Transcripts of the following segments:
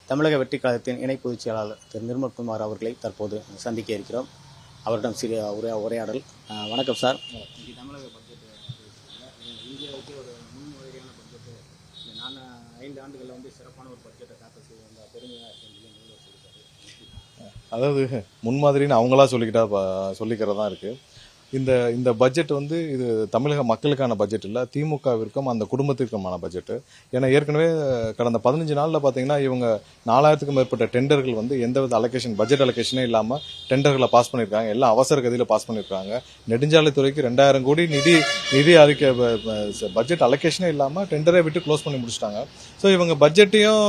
தமிழக வெற்றிக் கழகத்தின் இணை பொதுச் செயலாளர் திரு நிர்மல்குமார் அவர்களை தற்போது சந்திக்க இருக்கிறோம். அவரிடம் சிறிய உரையாடல். வணக்கம் சார். இன்றைக்கி தமிழக பட்ஜெட் இந்தியாவுக்கே ஒரு முன்மாதிரியான பட்ஜெட்டு, இந்த 5 ஆண்டுகளில் சிறப்பான ஒரு பட்ஜெட்டை தாக்கல் செய்ய வந்த பெருமையாக சொல்லியிருக்காரு. அதாவது முன்மாதிரின்னு அவங்களா சொல்லிக்கிறதா இருக்குது. இந்த பட்ஜெட் இது தமிழக மக்களுக்கான பட்ஜெட் இல்லை, திமுகவிற்கும் அந்த குடும்பத்திற்குமான பட்ஜெட்டு. ஏன்னா ஏற்கனவே கடந்த 15 நாளில் பார்த்தீங்கன்னா இவங்க 4000க்கும் மேற்பட்ட டெண்டர்கள் எந்தவித பட்ஜெட் அலோகேஷனே இல்லாமல் டெண்டர்களை பாஸ் பண்ணியிருக்காங்க. எல்லாம் அவசர கதியில் பாஸ் பண்ணியிருக்காங்க. நெடுஞ்சாலைத்துறைக்கு 2000 கோடி நிதி அறிக்கை பட்ஜெட் அலோகேஷனே இல்லாமல் டெண்டரை விட்டு க்ளோஸ் பண்ணி முடிச்சிட்டாங்க. ஸோ இவங்க பட்ஜெட்டையும்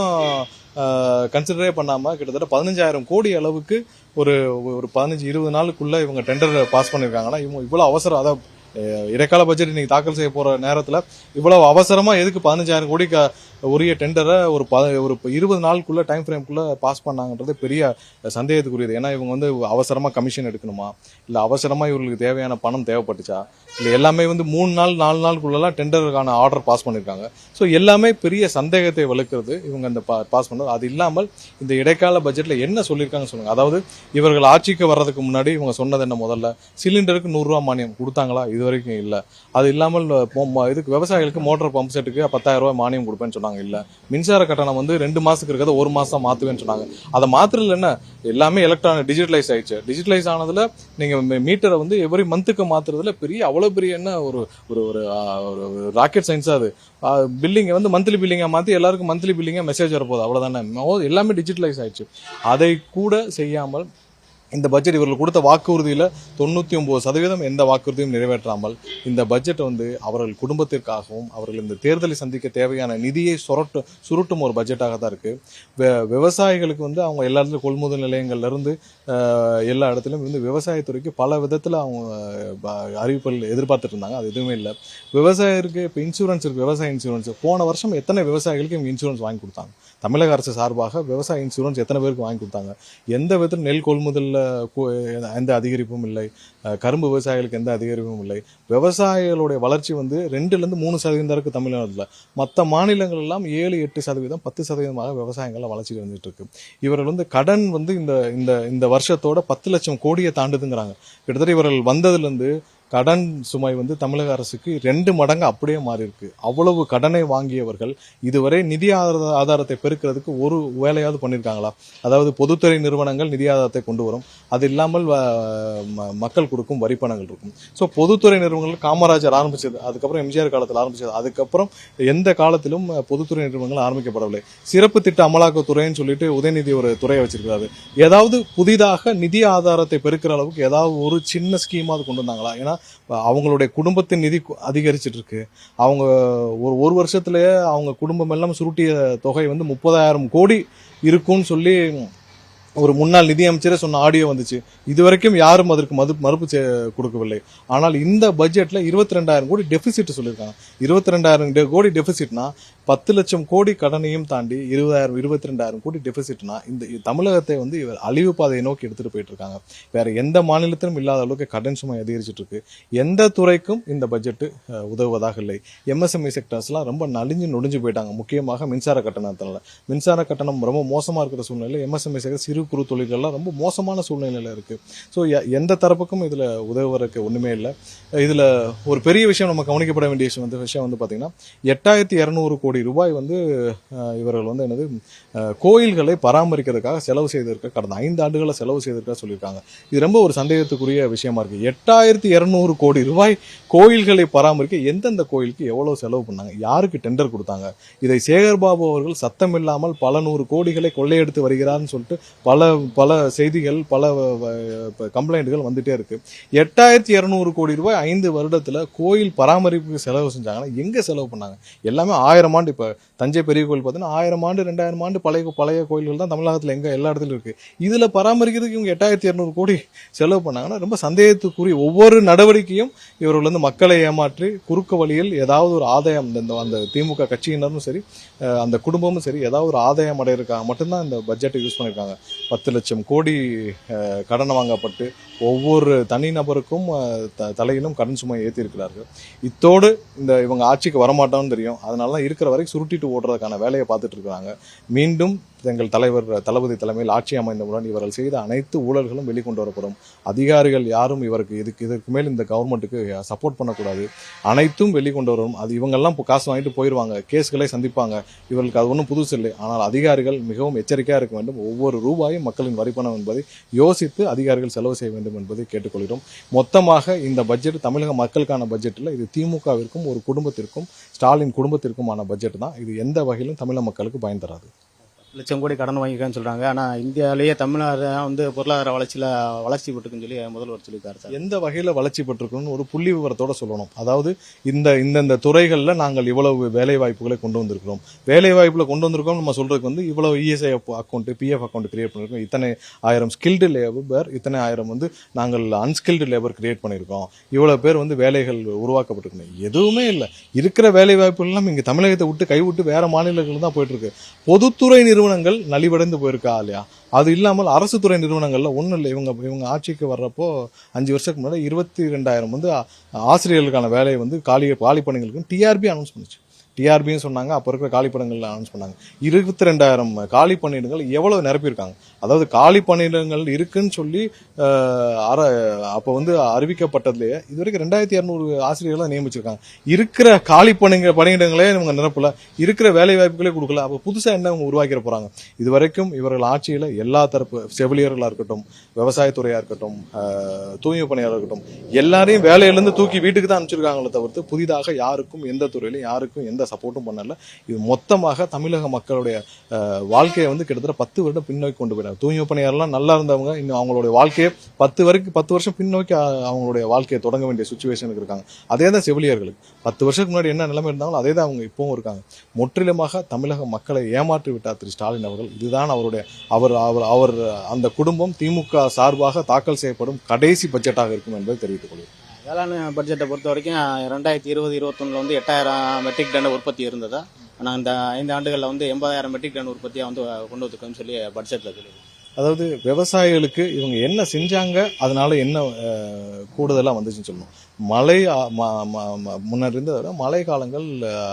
கன்சிடரே பண்ணாமல் கிட்டத்தட்ட 15,000 கோடி அளவுக்கு ஒரு 15-20 நாளுக்குள்ள இவங்க டெண்டர் பாஸ் பண்ணியிருக்காங்கன்னா இவங்க இவ்வளோ அவசரம், அதாவது இடைக்கால பட்ஜெட் இன்னைக்கு தாக்கல் செய்ய போற நேரத்தில் இவ்வளவு அவசரமா எதுக்கு 15,000 கோடிக்கு உரிய டெண்டரை ஒரு 20 நாளுக்குள்ள டைம் ஃப்ரேம்குள்ள பாஸ் பண்ணாங்கன்றது பெரிய சந்தேகத்துக்குரியது. ஏன்னா இவங்க அவசரமா கமிஷன் எடுக்கணுமா, இல்ல அவசரமா இவர்களுக்கு தேவையான பணம் தேவைப்பட்டுச்சா, இல்ல எல்லாமே 3 நாள் 4 நாளுக்குள்ளலாம் டெண்டருக்கான ஆர்டர் பாஸ் பண்ணிருக்காங்க. ஸோ எல்லாமே பெரிய சந்தேகத்தை வளர்க்கிறது இவங்க அந்த பாஸ் பண்ணது. அது இல்லாமல் இந்த இடைக்கால பட்ஜெட்ல என்ன சொல்லியிருக்காங்க சொல்லுங்க. அதாவது இவர்கள் ஆட்சிக்கு வர்றதுக்கு முன்னாடி இவங்க சொன்னது என்ன, முதல்ல சிலிண்டருக்கு 100 ரூபாய் மானியம் கொடுத்தாங்களா? இது வரைக்கும் இல்ல. அது இல்லாமல் இதுக்கு விவசாயிகளுக்கு மோட்டார் பம்ப் செட்டுக்கு 10,000 ரூபாய் மானியம் கொடுப்பேன்னு சொன்னாங்க. இல்ல. மின்சார கட்டணம் 2 மாசத்துக்கு இருக்கிறத 1 மாசம் மாத்துவேன்னு சொன்னாங்க. அதை மாத்திரல என்ன, எல்லாமே எலக்ட்ரானிக் டிஜிட்டலைஸ் ஆயிடுச்சு. டிஜிட்டலைஸ் ஆனதுல நீங்க மீட்டரை எவ்ரி மந்த்துக்கு மாத்துறதுல அவ்வளவு பெரிய என்ன ஒரு ராக்கெட் சயின்ஸா அது. பில்லிங் மந்த்லி பில்லிங்கா மாத்தி எல்லாருக்கும் மந்த்லி பில்லிங்கா மெசேஜ் வரப்போகுது, அவ்வளவுதானே. எல்லாமே டிஜிட்டலைஸ் ஆயிடுச்சு. அதை கூட செய்யாமல் இந்த பட்ஜெட் இவர்கள் கொடுத்த வாக்குறுதியில 99% எந்த வாக்குறுதியும் நிறைவேற்றாமல் இந்த பட்ஜெட் அவர்கள் குடும்பத்திற்காகவும் அவர்கள் இந்த தேர்தலை சந்திக்க தேவையான நிதியை சுருட்டும் ஒரு பட்ஜெட்டாக தான் இருக்கு. விவசாயிகளுக்கு அவங்க எல்லா இடத்துலையும் கொள்முதல் நிலையங்கள்ல இருந்து எல்லா இடத்துலையும் விவசாயத்துறைக்கு பல விதத்துல அவங்க அறிவிப்புகள் எதிர்பார்த்துட்டு இருந்தாங்க. அது எதுவுமே இல்லை. விவசாயிக்கு இப்போ இன்சூரன்ஸ் இருக்கு, விவசாய இன்சூரன்ஸ். போன வருஷம் எத்தனை விவசாயிகளுக்கு இவங்க இன்சூரன்ஸ் வாங்கி கொடுத்தாங்க? தமிழக அரசு சார்பாக விவசாய இன்சூரன்ஸ் எத்தனை பேருக்கு வாங்கி கொடுத்தாங்க? எந்த விதத்தில் நெல் கொள்முதல்ல எந்த அதிகரிப்பும் இல்லை, கரும்பு விவசாயிகளுக்கு எந்த அதிகரிப்பும் இல்லை. விவசாயிகளுடைய வளர்ச்சி 2-3% இருக்கு தமிழ்நாட்டில். மற்ற மாநிலங்கள் எல்லாம் 7-8%, 10% விவசாயங்கள்ல வளர்ச்சி வந்துட்டு இருக்கு. இவர்கள் கடன் இந்த வருஷத்தோட 10 லட்சம் கோடியை தாண்டுதுங்கிறாங்க. கிட்டத்தட்ட இவர்கள் வந்ததுல இருந்து கடன் சுமை தமிழக அரசுக்கு 2 மடங்கு அப்படியே மாறி இருக்கு. அவ்வளவு கடனை வாங்கியவர்கள் இதுவரை நிதி ஆதாரத்தை பெருக்கிறதுக்கு ஒரு வேலையாவது பண்ணிருக்காங்களா? அதாவது பொதுத்துறை நிறுவனங்கள் நிதி ஆதாரத்தை கொண்டு வரும், அது இல்லாமல் மக்கள் கொடுக்கும் வரிப்பணங்கள் இருக்கும். ஸோ பொதுத்துறை நிறுவனங்கள் காமராஜர் ஆரம்பிச்சது, அதுக்கப்புறம் எம்ஜிஆர் காலத்தில் ஆரம்பிச்சது, அதுக்கப்புறம் எந்த காலத்திலும் பொதுத்துறை நிறுவனங்கள் ஆரம்பிக்கப்படவில்லை. சிறப்பு திட்ட அமலாக்கத்துறைன்னு சொல்லிட்டு உதயநிதி ஒரு துறையை வச்சிருக்காரு. ஏதாவது புதிதாக நிதி ஆதாரத்தை பெருக்கிற அளவுக்கு ஏதாவது ஒரு சின்ன ஸ்கீமாவது கொண்டு வந்தாங்களா? ஏன்னா அவங்களுடைய குடும்பத்தின் நிதி அதிகரிச்சிட்டு இருக்கு. அவங்க ஒரு வருஷத்திலேயே அவங்க குடும்பம் எல்லாம் சுருட்டிய தொகை 30,000 கோடி இருக்கும்னு சொல்லி ஒரு முன்னாள் நிதியமைச்சரே சொன்ன ஆடியோ வந்துச்சு. இதுவரைக்கும் யாரும் அதற்கு மறுப்பு கொடுக்கவில்லை. ஆனால் இந்த பட்ஜெட்ல 22,000 கோடி டெபிசிட் சொல்லியிருக்காங்க. 22,000 கோடி டெபிசிட்னா 10 லட்சம் கோடி கடனையும் தாண்டி 22,000 கோடி டெபிசிட்னா இந்த தமிழகத்தை இவர் அழிவு பாதையை நோக்கி எடுத்துட்டு போயிட்டு இருக்காங்க. வேற எந்த மாநிலத்திலும் இல்லாத அளவுக்கு கடன் சுமை அதிகரிச்சிட்டு இருக்கு. எந்த துறைக்கும் இந்த பட்ஜெட் உதவுவதாக இல்லை. எம்எஸ்எம்இ செக்டர்ஸ்லாம் ரொம்ப நொடிஞ்சு போயிட்டாங்க. முக்கியமாக மின்சார கட்டணத்தினால. மின்சார கட்டணம் ரொம்ப மோசமா இருக்கிற சூழ்நிலையில் எம்எஸ்எம்இ செக்டர், சிறு குறு தொழில்கள்லாம் ரொம்ப மோசமான சூழ்நிலையில இருக்கு. ஸோ எந்த தரப்புக்கும் இதுல உதவுவதற்கு ஒண்ணுமே இல்லை. இதுல ஒரு பெரிய விஷயம் நம்ம கவனிக்கப்பட வேண்டிய விஷயம் பாத்தீங்கன்னா 8,200 கோடி ரூபாய் இவர்கள் என்னது கோயில்களை பராமரிக்கிறதுக்காக செலவு செய்திருக்க, கடந்த 5 ஆண்டுகளை செலவு செய்திருக்க சொல்லியிருக்காங்க. இது ரொம்ப ஒரு சந்தேகத்துக்குரிய விஷயமா இருக்கு. 8,200 கோடி ரூபாய் கோயில்களை பராமரிக்க எந்தெந்த கோயிலுக்கு எவ்வளவு செலவு பண்ணாங்க, யாருக்கு டெண்டர் கொடுத்தாங்க? இதை சேகர்பாபு அவர்கள் சத்தம் இல்லாமல் பல 100 கோடிகளை கொள்ளையெடுத்து வருகிறார்னு சொல்லிட்டு பல செய்திகள், பல கம்ப்ளைண்ட்கள் வந்துட்டே இருக்கு. 8,200 கோடி ரூபாய் 5 வருடத்துல கோயில் பராமரிப்புக்கு செலவு செஞ்சாங்கன்னா எங்க செலவு பண்ணாங்க? எல்லாமே 1000 ஆண்டு. இப்ப தஞ்சை பெரிய கோயில் பார்த்தீங்கன்னா 1000 ஆண்டு 2000 ஆண்டு பழைய கோயில்கள் தான் தமிழகத்துல எல்லா இடத்துலயும் இருக்கு. இதுல பராமரிக்கிறதுக்கு இவங்க 8,200 கோடி செலவு பண்ணாங்கன்னா ரொம்ப சந்தேகத்துக்குரிய. ஒவ்வொரு நடவடிக்கையும் இவர்கள் மக்களை ஏமாற்றி குறுக்க வழியில் ஏதாவது ஒரு ஆதாயம், அந்த திமுக கட்சியினரும் சரி அந்த குடும்பமும் சரி ஏதாவது ஒரு ஆதாயம் அடையிருக்காங்க மட்டும்தான் இந்த பட்ஜெட்டை யூஸ் பண்ணிருக்காங்க. 10 லட்சம் கோடி கடன் வாங்கப்பட்டு ஒவ்வொரு தனிநபருக்கும் தலையிலும் கடன் சுமை ஏற்றி இருக்கிறார்கள். இத்தோடு இவங்க ஆட்சிக்கு வரமாட்டோம்னு தெரியும். அதனால இருக்கிற வரைக்கும் சுருட்டிட்டு ஓடுறதுக்கான வேலையை பார்த்துட்டு இருக்கிறாங்க. மீண்டும் எங்கள் தலைவர் தளபதி தலைமையில் ஆட்சி அமைந்தவுடன் இவர்கள் செய்த அனைத்து ஊழல்களும் வெளிக்கொண்டு வரப்படும். அதிகாரிகள் யாரும் இதற்கு மேல் இந்த கவர்மெண்ட்டுக்கு சப்போர்ட் பண்ணக்கூடாது. அனைத்தும் வெளிக்கொண்டு வரும். அது இவங்கெல்லாம் இப்போ காசு வாங்கிட்டு போயிடுவாங்க, கேஸ்களை சந்திப்பாங்க. இவர்களுக்கு அது ஒன்றும் புதுசு இல்லை. ஆனால் அதிகாரிகள் மிகவும் எச்சரிக்கையாக இருக்க வேண்டும். ஒவ்வொரு ரூபாயும் மக்களின் வரிப்பணம் என்பதை யோசித்து அதிகாரிகள் செலவு செய்ய வேண்டும் என்பதை கேட்டுக்கொள்கிறோம். மொத்தமாக இந்த பட்ஜெட் தமிழக மக்களுக்கான பட்ஜெட் இல்லை. இது திமுகவிற்கும் ஒரு குடும்பத்திற்கும், ஸ்டாலின் குடும்பத்திற்குமான பட்ஜெட் தான். இது எந்த வகையிலும் தமிழக மக்களுக்கு பயன் தராது. லட்சம் கோடி கடன் வாங்கியிருக்கான்னு சொல்றாங்க. ஆனால் இந்தியாவிலேயே தமிழ்நாடு வந்து பொருளாதார வளர்ச்சி பெற்றுக்குன்னு சொல்லி முதல்வர் சொல்லியிருக்காரு சார். எந்த வகையில் வளர்ச்சி பெற்றிருக்கணும்னு ஒரு புள்ளி விவரத்தோட சொல்லணும். அதாவது இந்த துறைகளில் நாங்கள் இவ்வளவு வேலை வாய்ப்புகளை கொண்டு வந்திருக்கிறோம். வேலை வாய்ப்புல கொண்டு வந்திருக்கோம் நம்ம சொல்றதுக்கு வந்து இவ்வளவு ESI account, PF account create பண்ணிருக்கோம், இத்தனை ஆயிரம் ஸ்கில்டு லேபர், இத்தனை ஆயிரம் வந்து நாங்கள் அன்ஸ்கில்டு லேபர் கிரியேட் பண்ணியிருக்கோம், இவ்வளவு பேர் வந்து வேலைகள் உருவாக்கப்பட்டிருக்கணும். எதுவுமே இல்லை. இருக்கிற வேலை வாய்ப்புகள் எல்லாம் இங்க தமிழகத்தை விட்டு கைவிட்டு வேற மாநிலங்கள் தான் போயிட்டு இருக்கு. பொதுத்துறை நிறுவனங்கள் நலிவடைந்து போயிருக்கா இல்லையா? அது இல்லாமல் அரசு துறை நிறுவனங்கள்ல ஒன்றும் இல்லை. இவங்க ஆட்சிக்கு வர்றப்போ 5 வருஷத்துக்கு முன்னாடி 22,000 வந்து ஆசிரியர்களுக்கான வேலையை வந்து காலி பணிகளுக்கு டிஆர்பி அனௌன்ஸ் பண்ணுச்சு. டிஆர்பின்னு சொன்னாங்க, அப்போ இருக்கிற காலி பணிகள் அனௌன்ஸ் பண்ணாங்க. 22,000 காலி பணியிடங்கள் எவ்வளவு நிரப்பியிருக்காங்க. அதாவது காலி பணியிடங்கள் இருக்குன்னு சொல்லி அப்போ வந்து அறிவிக்கப்பட்டதுலேயே இதுவரைக்கும் 2,200 ஆசிரியர்கள் தான் நியமிச்சிருக்காங்க. இருக்கிற காலி பணியிடங்களே இவங்க நிரப்பல, இருக்கிற வேலை வாய்ப்புகளே கொடுக்கல. அப்போ புதுசாக என்ன அவங்க உருவாக்கிற போறாங்க? இதுவரைக்கும் இவர்கள் ஆட்சியில் எல்லா தரப்பு செவிலியர்களாக இருக்கட்டும், விவசாயத்துறையாக இருக்கட்டும், தூய்மை பணியாளர் இருக்கட்டும், எல்லாரையும் வேலையிலேருந்து தூக்கி வீட்டுக்கு தான் அனுப்பிச்சிருக்காங்களே தவிர்த்து புதிதாக யாருக்கும் எந்த துறையிலும் யாருக்கும் எந்த சப்போர்ட்டும் பண்ணல. இது மொத்தமாக தமிழக மக்களுடைய வாழ்க்கையை வந்து கிட்டத்தட்ட 10 வருடம் பின்னோக்கி கொண்டு போயிட்டாங்க. தூய்மை பணியாளர்லாம் நல்லா இருந்தவங்க இன்னும் அவங்களுடைய வாழ்க்கையை 10 வருஷம் பின்னோக்கி அவங்களுடைய வாழ்க்கையை தொடங்க வேண்டிய சுச்சுவேஷனுக்கு இருக்காங்க. அதே தான் செவிலியர்களுக்கு 10 வருஷத்துக்கு முன்னாடி என்ன நிலைமை இருந்தாங்களோ அதே தான் அவங்க இப்பவும் இருக்காங்க. முற்றிலுமாக தமிழக மக்களை ஏமாற்றி விட்டார் திரு ஸ்டாலின் அவர்கள். இதுதான் அவர் அந்த குடும்பம் திமுக சார்பாக தாக்கல் செய்யப்படும் கடைசி பட்ஜெட்டாக இருக்கும் என்பதை தெரிவித்துக் கொள்கிறேன். வேளாண் பட்ஜெட்டை பொறுத்த வரைக்கும் 2020-21 வந்து 8,000 மெட்ரிக் டன் உற்பத்தி இருந்ததா. ஆனால் இந்த 5 ஆண்டுகளில் வந்து 80,000 மெட்ரிக் டன் உற்பத்தியாக வந்து கொண்டு வந்துருக்கோன்னு சொல்லி பட்ஜெட்டில் சொல்லியிருக்கு. அதாவது விவசாயிகளுக்கு இவங்க என்ன செஞ்சாங்க, அதனால என்ன கூடுதலாக வந்துச்சுன்னு சொல்லணும். மழை முன்னாடி இருந்ததை விட மழை காலங்கள்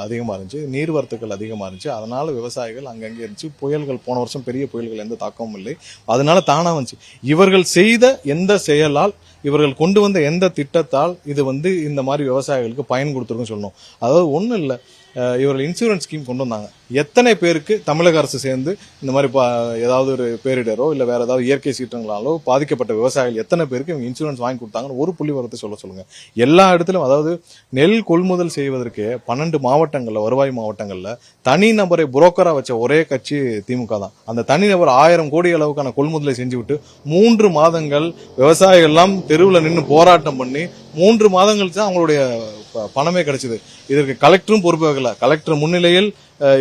அதிகமாக இருந்துச்சு, நீர்வரத்துக்கள் அதிகமாக இருந்துச்சு. அதனால விவசாயிகள் அங்கங்கே இருந்துச்சு. புயல்கள் போன வருஷம் பெரிய புயல்கள் எந்த தாக்கமும் இல்லை, அதனால தானா வந்துச்சு. இவர்கள் செய்த எந்த செயலால், இவர்கள் கொண்டு வந்த எந்த திட்டத்தால் இது வந்து இந்த மாதிரி விவசாயிகளுக்கு பயன் கொடுத்துருக்குன்னு சொல்லணும். அதாவது ஒன்றும் இல்லை, இவர்கள் இன்சூரன்ஸ் ஸ்கீம் கொண்டு வந்தாங்க. எத்தனை பேருக்கு தமிழக அரசு சேர்ந்து இந்த மாதிரி ஏதாவது ஒரு பேரிடரோ இல்லை வேற ஏதாவது இயற்கை சீற்றங்களாலோ பாதிக்கப்பட்ட விவசாயிகள் எத்தனை பேருக்கு இவங்க இன்சூரன்ஸ் வாங்கி கொடுத்தாங்கன்னு ஒரு புள்ளி வரத்தை சொல்லுங்க. எல்லா இடத்திலும் அதாவது நெல் கொள்முதல் செய்வதற்கு 12 மாவட்டங்கள்ல, வருவாய் மாவட்டங்கள்ல தனிநபரை புரோக்கரா வச்ச ஒரே கட்சி திமுக தான். அந்த தனிநபர் 1000 கோடி அளவுக்கான கொள்முதலை செஞ்சு விட்டு 3 மாதங்கள் விவசாயிகள் எல்லாம் தெருவில் நின்று போராட்டம் பண்ணி 3 மாதங்கள் தான் அவங்களுடைய பணமே கிடைச்சது. இதற்கு கலெக்டரும் பொறுப்பாகல. கலெக்டர் முன்னிலையில்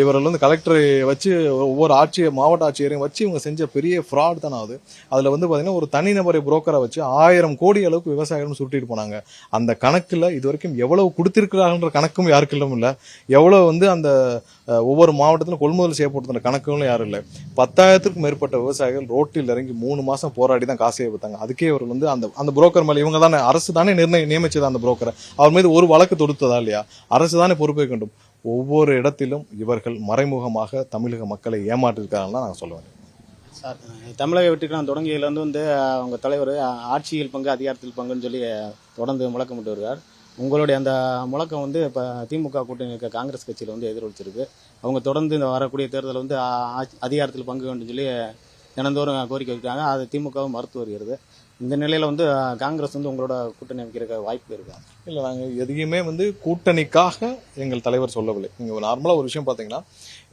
இவர்கள் வந்து கலெக்டரை வச்சு ஒவ்வொரு மாவட்ட ஆட்சியரையும் வச்சு இவங்க செஞ்ச பெரிய ஃப்ராட் தானே அது. அதுல வந்து பாத்தீங்கன்னா ஒரு தனிநபரை புரோக்கரை வச்சு 1000 கோடி அளவுக்கு விவசாயிகளும் சுட்டிட்டு போனாங்க. அந்த கணக்குல இது வரைக்கும் எவ்வளவு கொடுத்திருக்கிறாங்கன்ற கணக்கும் யாருக்கும் இல்லை. எவ்வளவு வந்து அந்த ஒவ்வொரு மாவட்டத்திலும் கொள்முதல் செய்யப்பட்ட கணக்குகளும் யாரும் இல்லை. 10,000க்கும் மேற்பட்ட விவசாயிகள் ரோட்டில் இறங்கி 3 மாசம் போராடி தான் காசையை வைத்தாங்க. அதுக்கே இவர்கள் வந்து அந்த புரோக்கர் மேல இவங்க தானே, அரசு தானே நியமிச்சது அந்த புரோக்கரை. அவர் மீது ஒரு வழக்கு தொடுத்ததா இல்லையா? அரசு தானே பொறுப்பேற்க வேண்டும். ஒவ்வொரு இடத்திலும் இவர்கள் மறைமுகமாக தமிழக மக்களை ஏமாற்றிருக்காங்கன்னு நாங்கள் சொல்லுவேன். சார், தமிழக வெற்றிக்கான தொடங்கியிலேருந்து வந்து அவங்க தலைவர் ஆட்சியில் பங்கு அதிகாரத்தில் பங்குன்னு சொல்லி தொடர்ந்து முழக்கமிட்டு வருவார். உங்களுடைய அந்த முழக்கம் வந்து இப்போ திமுக கூட்டணி இருக்க காங்கிரஸ் கட்சியில் வந்து எதிரொலிச்சிருக்கு. அவங்க தொடர்ந்து இந்த வரக்கூடிய தேர்தலில் வந்து அதிகாரத்தில் பங்கு வேண்டும் சொல்லி தினந்தோறும் கோரிக்கை வைக்கிறாங்க. அது திமுகவும் மறுத்து வருகிறது. இந்த நிலையில் வந்து காங்கிரஸ் வந்து உங்களோட கூட்டணி அமைக்கிற வாய்ப்பு இருக்கா? இல்லை, நாங்கள் எதையுமே வந்து கூட்டணிக்காக எங்கள் தலைவர் சொல்லவில்லை. நீங்கள் நார்மலாக ஒரு விஷயம் பார்த்தீங்கன்னா,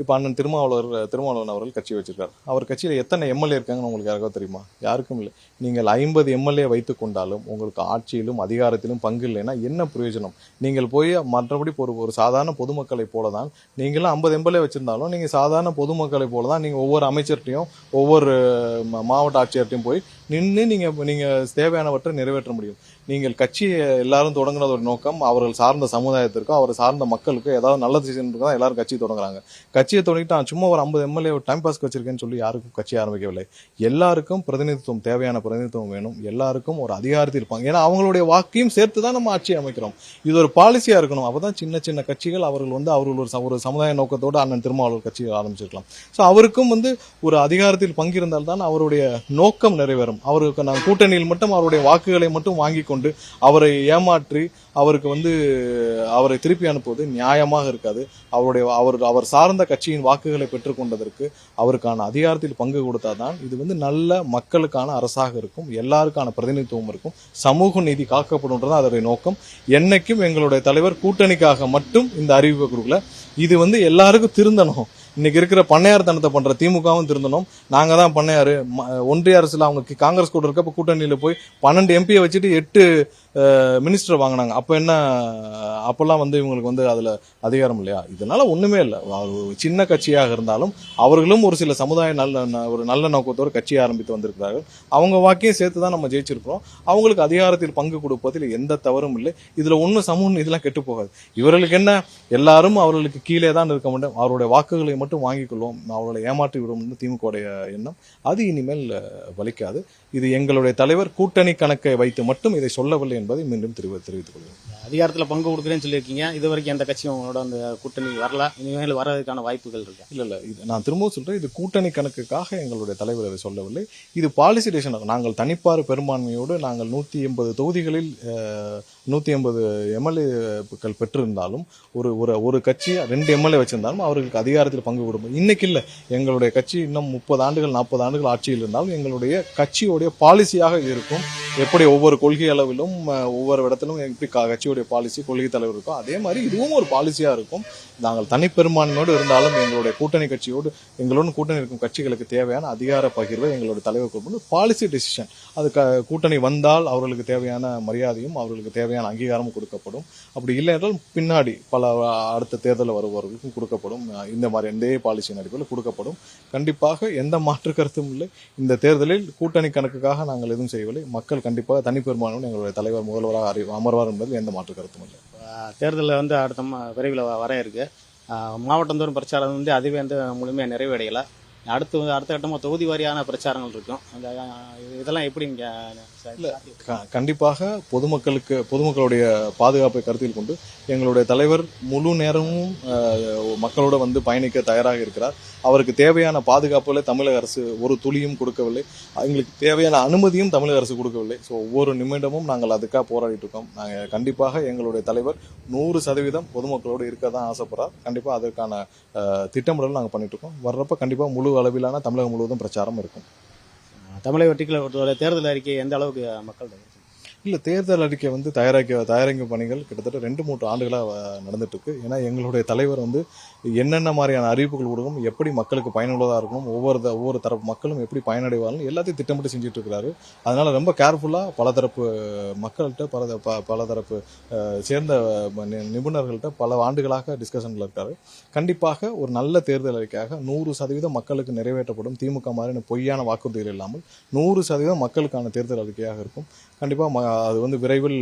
இப்போ அண்ணன் திருமாவளவன் அவர்கள் கட்சி வச்சிருக்காரு. அவர் கட்சியில் எத்தனை எம்எல்ஏ இருக்காங்கன்னு உங்களுக்கு யாருக்காவது தெரியுமா? யாருக்கும் இல்லை. நீங்கள் 50 எம்எல்ஏ வைத்து கொண்டாலும் உங்களுக்கு ஆட்சியிலும் அதிகாரத்திலும் பங்கு இல்லைன்னா என்ன பிரயோஜனம்? நீங்கள் போய் மற்றபடி ஒரு சாதாரண பொதுமக்களை போல தான், நீங்களும் 50 எம்எல்ஏ வச்சிருந்தாலும் நீங்கள் சாதாரண பொதுமக்களை போல தான் நீங்கள் ஒவ்வொரு அமைச்சர்கிட்டையும் ஒவ்வொரு மாவட்ட ஆட்சியர்கிட்டையும் போய் நின்று நீங்கள் தேவையானவற்றை நிறைவேற்ற முடியும். நீங்கள் கட்சியை எல்லாரும் தொடங்குறது ஒரு நோக்கம், அவர்கள் சார்ந்த சமுதாயத்திற்கோ அவர் சார்ந்த மக்களுக்கோ ஏதாவது நல்லது செய்யணும் தான் எல்லாரும் கட்சி தொடங்குறாங்க. கட்சியை தொடங்கிட்டு சும்மா ஒரு 50 எம்எல்ஏ டைம் பாஸ்க்கு வச்சிருக்கேன்னு சொல்லி யாருக்கும் கட்சி ஆரம்பிக்கவில்லை. எல்லாருக்கும் பிரதிநிதித்துவம், தேவையான பிரதிநிதித்துவம் வேணும். எல்லாருக்கும் ஒரு அதிகாரத்தில் இருப்பாங்க. ஏன்னா அவங்களுடைய வாக்கையும் சேர்த்து தான் நம்ம ஆட்சி அமைக்கிறோம். இது ஒரு பாலிசியா இருக்கணும். அப்பதான் சின்ன சின்ன கட்சிகள் அவர்கள் ஒரு சமுதாய நோக்கத்தோடு அண்ணன் திருமாவளவன் கட்சி ஆரம்பிச்சிருக்கலாம். ஸோ அவருக்கும் ஒரு அதிகாரத்தில் பங்கிருந்தால் தான் அவருடைய நோக்கம் நிறைவேறும். அவருக்கு நான் கூட்டணியில் மட்டும் அவருடைய வாக்குகளை மட்டும் வாங்கி கொண்டு அவரை ஏமாற்றி அவருக்கு அவரை திருப்பி அனுப்புவது நியாயமாக இருக்காது. அவர் சார்ந்த கட்சியின் வாக்குகளை பெற்றுக்கொண்டதற்கு அவருக்கான அதிகாரத்தில் பங்கு கொடுத்தாதான் இது நல்ல மக்களுக்கான அரசாக இருக்கும், எல்லாருக்கான பிரதிநிதித்துவம் இருக்கும், சமூக நீதி காக்கப்படும்ன்றது அதோடைய நோக்கம். என்னைக்கும் எங்களுடைய தலைவர் கூட்டணிக்காக மட்டும் இந்த அறிவிப்பை கொடுக்கல. இது எல்லாருக்கும் திருந்தணும். இன்னைக்கு இருக்கிற பண்ணையார்த்தனத்தை பண்ற திமுகவும் திருந்தணும். நாங்க தான் பண்ணையாரு. ஒன்றிய அரசுல அவங்க காங்கிரஸ் கூட இருக்கப்ப கூட்டணியில போய் 12 எம்பியை வச்சுட்டு 8 மினிஸ்டர் வாங்கினாங்க. அப்ப என்ன, அப்பெல்லாம் இவங்களுக்கு அதுல அதிகாரம் இல்லையா? இதனால ஒண்ணுமே இல்லை. சின்ன கட்சியாக இருந்தாலும் அவர்களும் ஒரு சில சமுதாய ஒரு நல்ல நோக்கத்தோடு கட்சியை ஆரம்பித்து வந்திருக்கிறார்கள். அவங்க வாக்கையும் சேர்த்து தான் நம்ம ஜெயிச்சிருக்கிறோம். அவங்களுக்கு அதிகாரத்தில் பங்கு கொடுப்பதில் எந்த தவறும் இல்லை. இதுல ஒன்னும் சமூக இதெல்லாம் கெட்டு போகாது. இவர்களுக்கு என்ன, எல்லாரும் அவர்களுக்கு கீழே தான் இருக்க வேண்டும், அவருடைய வாக்குகளை மட்டும் வாங்கிக் கொள்வோம், அவர்களை ஏமாற்றி விடும் திமுக எண்ணம். அது இனிமேல் வலிக்காது. இது எங்களுடைய தலைவர் கூட்டணி கணக்கை வைத்து மட்டும் இதை சொல்லவில்லை என்பதை மீண்டும் தெரிவித்துக் கொள்கிறேன். அதிகாரத்தில் பங்கு கொடுக்குறேன்னு சொல்லியிருக்கீங்க. இது வரைக்கும் எந்த கட்சியும் உங்களோட அந்த கூட்டணி வரல, இனிமேல் வர்றதுக்கான வாய்ப்புகள் இருக்கு? இல்ல இது நான் திரும்பவும் சொல்றேன், இது கூட்டணி கணக்குக்காக எங்களுடைய தலைவர் அதை சொல்லவில்லை. இது பாலிசி டெசிஷன். நாங்கள் தனிப்பாறு பெரும்பான்மையோடு நாங்கள் 180 தொகுதிகளில் 180 எம்எல்ஏக்கள் பெற்றிருந்தாலும் ஒரு கட்சி 2 எம்எல்ஏ வச்சிருந்தாலும் அவர்களுக்கு அதிகாரத்தில் பங்கு கொடுக்கும். இன்னைக்கு இல்ல, எங்களுடைய கட்சி இன்னும் 30 ஆண்டுகள் 40 ஆண்டுகள் ஆட்சியில் இருந்தாலும் எங்களுடைய கட்சியோடைய பாலிசியாக இருக்கும். எப்படி ஒவ்வொரு கொள்கை அளவிலும் ஒவ்வொரு இடத்திலும் எப்படி கட்சியுடைய பாலிசி, கொள்கை தலைவர் இருக்கும், அதே மாதிரி இதுவும் ஒரு பாலிசியா இருக்கும். நாங்கள் தனிப்பெரும்பான்மையோடு இருந்தாலும் எங்களுடைய கூட்டணி கட்சியோடு எங்களோடு கூட்டணி இருக்கும் கட்சிகளுக்கு தேவையான அதிகார பகிர்வை எங்களுடைய தலைவர் கொண்டு பாலிசி டெசிஷன். அது கூட்டணி வந்தால் அவர்களுக்கு தேவையான மரியாதையும் அவர்களுக்கு தேவையான அங்கீகாரமும் கொடுக்கப்படும். அப்படி இல்லை என்றால் பின்னாடி அடுத்த தேர்தலில் வருபவர்களுக்கும் கொடுக்கப்படும். இந்த மாதிரி எந்த பாலிசியின் அடிப்படையில் கொடுக்கப்படும். கண்டிப்பாக எந்த மாற்று கருத்தும் இல்லை. இந்த தேர்தலில் கூட்டணி கணக்குக்காக நாங்கள் எதுவும் செய்யவில்லை. மக்கள் கண்டிப்பாக தனிப்பெரும்பான்மை எங்களுடைய தலைவர் முதல்வராக அமர்வார் என்பதில் எந்த மாற்று கருத்தும் இல்லை. தேர்தலில் அடுத்த விரைவில் வர இருக்கு. மாவட்டந்தோறும் பிரச்சாரம் அதுவே முழுமையாக நிறைவடையலை. அடுத்த கட்டமாக தொகுதி வாரியான பிரச்சாரங்கள் இருக்கும். இதெல்லாம் எப்படி கண்டிப்பாக பொதுமக்களுடைய பாதுகாப்பை கருத்தில் கொண்டு எங்களுடைய தலைவர் முழு நேரமும் மக்களோட பயணிக்க தயாராக இருக்கிறார். அவருக்கு தேவையான பாதுகாப்புகளை தமிழக அரசு ஒரு துளியும் கொடுக்கவில்லை. எங்களுக்கு தேவையான அனுமதியும் தமிழக அரசு கொடுக்கவில்லை. ஸோ ஒவ்வொரு நிமிடமும் நாங்கள் அதுக்காக போராடிட்டு இருக்கோம். நாங்கள் கண்டிப்பாக எங்களுடைய தலைவர் 100% பொதுமக்களோடு இருக்க தான் ஆசைப்படுறார். கண்டிப்பாக அதற்கான திட்டமிடல் நாங்கள் பண்ணிட்டு இருக்கோம். வர்றப்ப கண்டிப்பாக முழு அளவிலான தமிழகம் முழுவதும் பிரச்சாரம் இருக்கும். தமிழக வெற்றிகளை தேர்தல் அறிக்கை எந்த அளவுக்கு மக்கள் இல்லை, தேர்தல் அறிக்கை தயாரிக்கும் பணிகள் கிட்டத்தட்ட 2-3 ஆண்டுகளாக நடந்துட்டு இருக்கு. ஏன்னா எங்களுடைய தலைவர் என்னென்ன மாதிரியான அறிவிப்புகள் கொடுக்கும், எப்படி மக்களுக்கு பயனுள்ளதாக இருக்கணும், ஒவ்வொரு தரப்பு மக்களும் எப்படி பயனடைவார்கள் எல்லாத்தையும் திட்டமிட்டு செஞ்சுட்டு இருக்கிறாரு. அதனால ரொம்ப கேர்ஃபுல்லாக பலதரப்பு மக்கள்கிட்ட பலதரப்பு சேர்ந்த நிபுணர்கள்ட்ட பல ஆண்டுகளாக டிஸ்கஷன்ல இருக்காரு. கண்டிப்பாக ஒரு நல்ல தேர்தல் அறிக்கையாக 100% மக்களுக்கு நிறைவேற்றப்படும். திமுக மாதிரியான பொய்யான வாக்குறுதிகள் இல்லாமல் 100% மக்களுக்கான தேர்தல் அறிக்கையாக இருக்கும். கண்டிப்பாக அது விரைவில்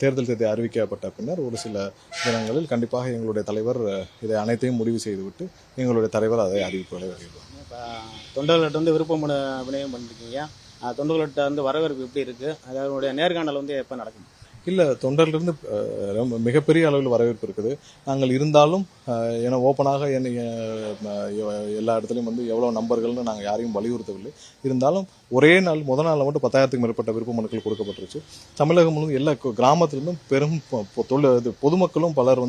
தேர்தல் தேதி அறிவிக்கப்பட்ட பின்னர் ஒரு சில தினங்களில் கண்டிப்பாக எங்களுடைய தலைவர் இதை அனைத்தையும் முடிவு செய்துவிட்டு எங்களுடைய தலைவர் அதை அறிவிப்புகளை வெளியிடுவார். இப்போ தொண்டர்கள்ட்ட விருப்பம் விநியோகம் பண்ணிருக்கீங்க. தொண்டர்கள்ட்ட வரவேற்பு எப்படி இருக்கு? அதனுடைய நேர்காணல் எப்போ நடக்கும்? இல்லை, தொண்டர்லேருந்து ரொம்ப மிகப்பெரிய அளவில் வரவேற்பு இருக்குது. நாங்கள் இருந்தாலும் ஏன்னா ஓப்பனாக எல்லா இடத்துலையும் எவ்வளோ நம்பர்கள்னு நாங்கள் யாரையும் வலியுறுத்தவில்லை. இருந்தாலும் ஒரே நாள் முதல் நாளில் மட்டும் 10,000க்கும் மேற்பட்ட விருப்ப மனுக்கள் கொடுக்கப்பட்டுருச்சு. தமிழகம் முழுவதும் எல்லா கிராமத்திலிருந்தும் பெரும் பொதுமக்களும் பலர்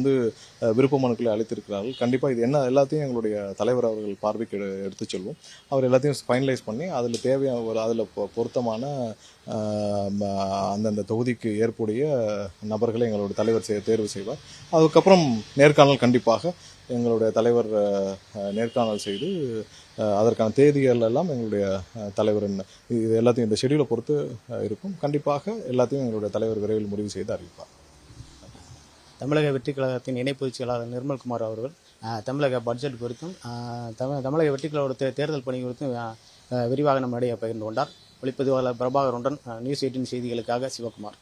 விருப்ப மனுக்களை அளித்திருக்கிறார்கள். கண்டிப்பாக இது என்ன எல்லாத்தையும் எங்களுடைய தலைவர் அவர்கள் பார்வைக்கு எடுத்து செல்வோம். அவர் எல்லாத்தையும் ஃபைனலைஸ் பண்ணி அதில் தேவையான அதில் பொருத்தமான அந்தந்த தொகுதிக்கு ஏற்புடைய நபர்களை எங்களுடைய தலைவர் தேர்வு செய்வார். அதுக்கப்புறம் நேர்காணல் கண்டிப்பாக எங்களுடைய தலைவர் நேர்காணல் செய்து அதற்கான தேதிகள் எல்லாம் எங்களுடைய தலைவரின் இது எல்லாத்தையும் இந்த ஷெடியூலை பொறுத்து இருக்கும். கண்டிப்பாக எல்லாத்தையும் எங்களுடைய தலைவர் விரைவில் முடிவு செய்து அறிவிப்பார். தமிழக வெற்றிக் கழகத்தின் இணை பொதுச் செயலாளர் நிர்மல்குமார் அவர்கள் தமிழக பட்ஜெட் குறித்தும் தமிழக வெற்றிக் கழக தேர்தல் பணி குறித்தும் விரிவாக நம்மிடையே பகிர்ந்து கொண்டார். ஒளிப்பதிவாளர் பிரபாகருடன் நியூஸ் 18 செய்திகளுக்காக சிவகுமார்.